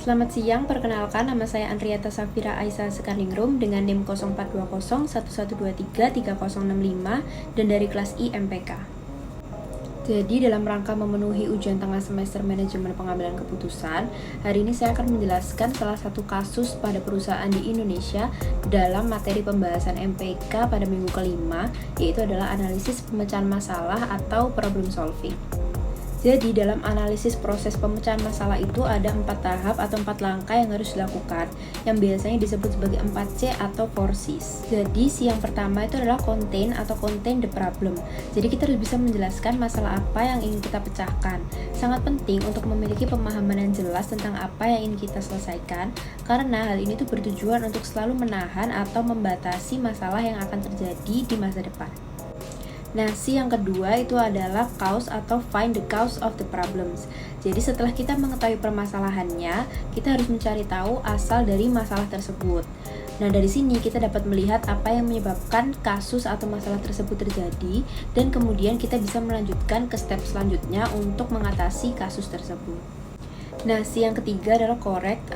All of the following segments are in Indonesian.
Selamat siang, perkenalkan nama saya Andriata Safira Aisyah Sekarningrum dengan NIM 042011233065 dan dari kelas I MPK. Jadi dalam rangka memenuhi ujian tengah semester manajemen pengambilan keputusan, hari ini saya akan menjelaskan salah satu kasus pada perusahaan di Indonesia dalam materi pembahasan MPK pada minggu kelima, yaitu adalah analisis pemecahan masalah atau problem solving. Jadi dalam analisis proses pemecahan masalah itu ada 4 tahap atau 4 langkah yang harus dilakukan, yang biasanya disebut sebagai 4C atau 4Cs. Jadi C yang pertama itu adalah contain the problem. Jadi kita harus bisa menjelaskan masalah apa yang ingin kita pecahkan. Sangat penting untuk memiliki pemahaman yang jelas tentang apa yang ingin kita selesaikan, karena hal ini tuh bertujuan untuk selalu menahan atau membatasi masalah yang akan terjadi di masa depan. Nah, C yang kedua itu adalah cause atau find the cause of the problems. Jadi setelah kita mengetahui permasalahannya, kita harus mencari tahu asal dari masalah tersebut. Nah, dari sini kita dapat melihat apa yang menyebabkan kasus atau masalah tersebut terjadi, dan kemudian kita bisa melanjutkan ke step selanjutnya untuk mengatasi kasus tersebut. Nah, C yang ketiga adalah correct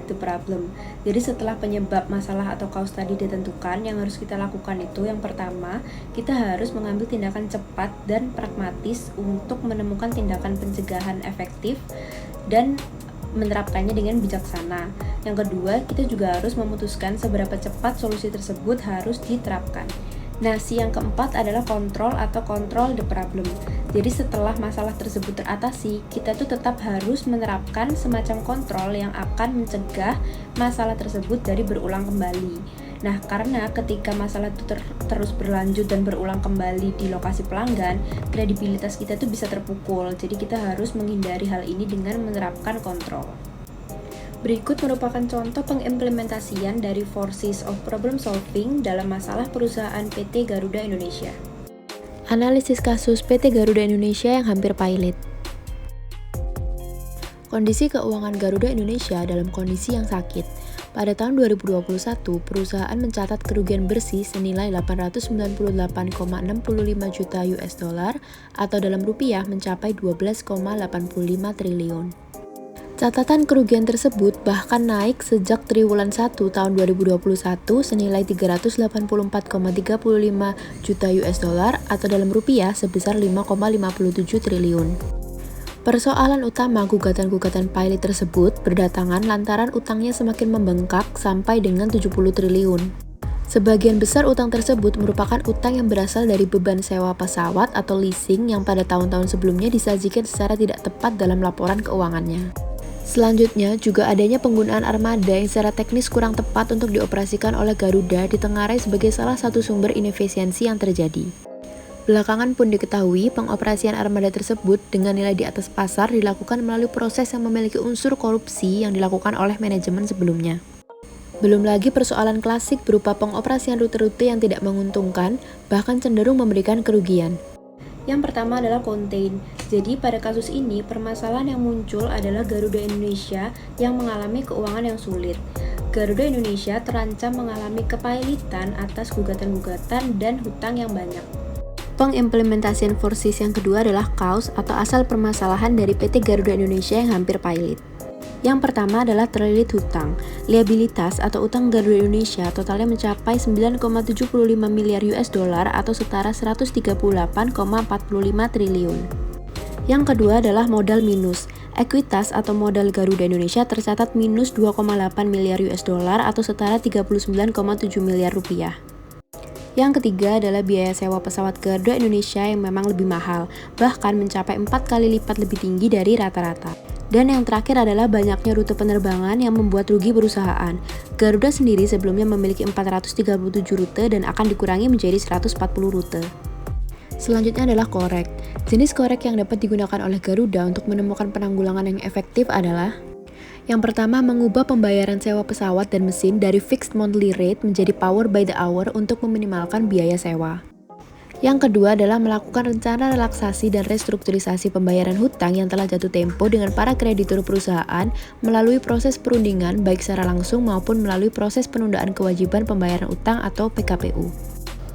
the problem. Jadi setelah penyebab masalah atau cause tadi ditentukan, yang harus kita lakukan itu yang pertama, kita harus mengambil tindakan cepat dan pragmatis untuk menemukan tindakan pencegahan efektif dan menerapkannya dengan bijaksana. Yang kedua, kita juga harus memutuskan seberapa cepat solusi tersebut harus diterapkan. Nah, C yang keempat adalah control the problem. Jadi setelah masalah tersebut teratasi, kita tuh tetap harus menerapkan semacam kontrol yang akan mencegah masalah tersebut dari berulang kembali. Nah, karena ketika masalah itu terus berlanjut dan berulang kembali di lokasi pelanggan, kredibilitas kita tuh bisa terpukul. Jadi kita harus menghindari hal ini dengan menerapkan kontrol. Berikut merupakan contoh pengimplementasian dari 4Cs of problem solving dalam masalah perusahaan PT Garuda Indonesia. Analisis kasus PT Garuda Indonesia yang hampir pilot. Kondisi keuangan Garuda Indonesia dalam kondisi yang sakit. Pada tahun 2021, perusahaan mencatat kerugian bersih senilai 898,65 juta US dollar atau dalam rupiah mencapai 12,85 triliun. Catatan kerugian tersebut bahkan naik sejak triwulan 1 tahun 2021 senilai 384,35 juta US dollar atau dalam rupiah sebesar 5,57 triliun. Persoalan utama gugatan-gugatan pilot tersebut berdatangan lantaran utangnya semakin membengkak sampai dengan 70 triliun. Sebagian besar utang tersebut merupakan utang yang berasal dari beban sewa pesawat atau leasing yang pada tahun-tahun sebelumnya disajikan secara tidak tepat dalam laporan keuangannya. Selanjutnya, juga adanya penggunaan armada yang secara teknis kurang tepat untuk dioperasikan oleh Garuda ditengarai sebagai salah satu sumber inefisiensi yang terjadi. Belakangan pun diketahui pengoperasian armada tersebut dengan nilai di atas pasar dilakukan melalui proses yang memiliki unsur korupsi yang dilakukan oleh manajemen sebelumnya. Belum lagi persoalan klasik berupa pengoperasian rute-rute yang tidak menguntungkan, bahkan cenderung memberikan kerugian. Yang pertama adalah contain. Jadi pada kasus ini, permasalahan yang muncul adalah Garuda Indonesia yang mengalami keuangan yang sulit. Garuda Indonesia terancam mengalami kepailitan atas gugatan-gugatan dan hutang yang banyak. Pengimplementasian 4Cs yang kedua adalah cause atau asal permasalahan dari PT Garuda Indonesia yang hampir pilot. Yang pertama adalah terlilit hutang. Liabilitas atau utang Garuda Indonesia totalnya mencapai 9,75 miliar US dollar atau setara 138,45 triliun. Yang kedua adalah modal minus. Ekuitas atau modal Garuda Indonesia tercatat minus 2,8 miliar US dollar atau setara 39,7 miliar rupiah. Yang ketiga adalah biaya sewa pesawat Garuda Indonesia yang memang lebih mahal, bahkan mencapai 4 kali lipat lebih tinggi dari rata-rata. Dan yang terakhir adalah banyaknya rute penerbangan yang membuat rugi perusahaan. Garuda sendiri sebelumnya memiliki 437 rute dan akan dikurangi menjadi 140 rute. Selanjutnya adalah korek. Jenis korek yang dapat digunakan oleh Garuda untuk menemukan penanggulangan yang efektif adalah: yang pertama, mengubah pembayaran sewa pesawat dan mesin dari fixed monthly rate menjadi power by the hour untuk meminimalkan biaya sewa. Yang kedua adalah melakukan rencana relaksasi dan restrukturisasi pembayaran hutang yang telah jatuh tempo dengan para kreditur perusahaan melalui proses perundingan baik secara langsung maupun melalui proses penundaan kewajiban pembayaran utang atau PKPU.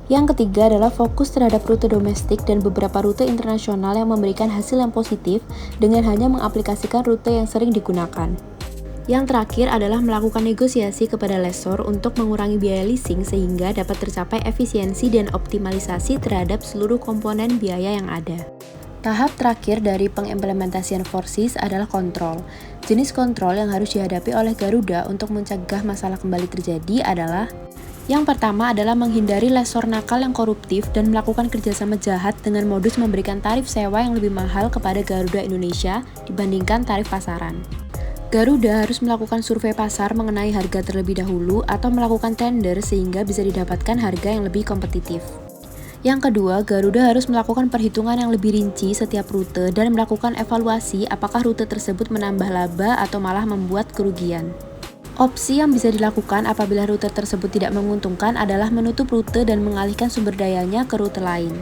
Yang ketiga adalah fokus terhadap rute domestik dan beberapa rute internasional yang memberikan hasil yang positif dengan hanya mengaplikasikan rute yang sering digunakan. Yang terakhir adalah melakukan negosiasi kepada lessor untuk mengurangi biaya leasing sehingga dapat tercapai efisiensi dan optimalisasi terhadap seluruh komponen biaya yang ada. Tahap terakhir dari pengimplementasian 4Cs adalah kontrol. Jenis kontrol yang harus dihadapi oleh Garuda untuk mencegah masalah kembali terjadi adalah: yang pertama adalah menghindari lessor nakal yang koruptif dan melakukan kerjasama jahat dengan modus memberikan tarif sewa yang lebih mahal kepada Garuda Indonesia dibandingkan tarif pasaran. Garuda harus melakukan survei pasar mengenai harga terlebih dahulu atau melakukan tender sehingga bisa didapatkan harga yang lebih kompetitif. Yang kedua, Garuda harus melakukan perhitungan yang lebih rinci setiap rute dan melakukan evaluasi apakah rute tersebut menambah laba atau malah membuat kerugian. Opsi yang bisa dilakukan apabila rute tersebut tidak menguntungkan adalah menutup rute dan mengalihkan sumber dayanya ke rute lain.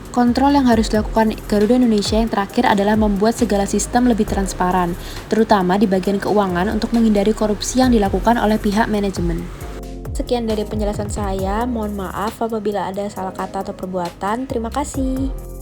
Kontrol yang harus dilakukan Garuda Indonesia yang terakhir adalah membuat segala sistem lebih transparan, terutama di bagian keuangan untuk menghindari korupsi yang dilakukan oleh pihak manajemen. Sekian dari penjelasan saya, mohon maaf apabila ada salah kata atau perbuatan. Terima kasih.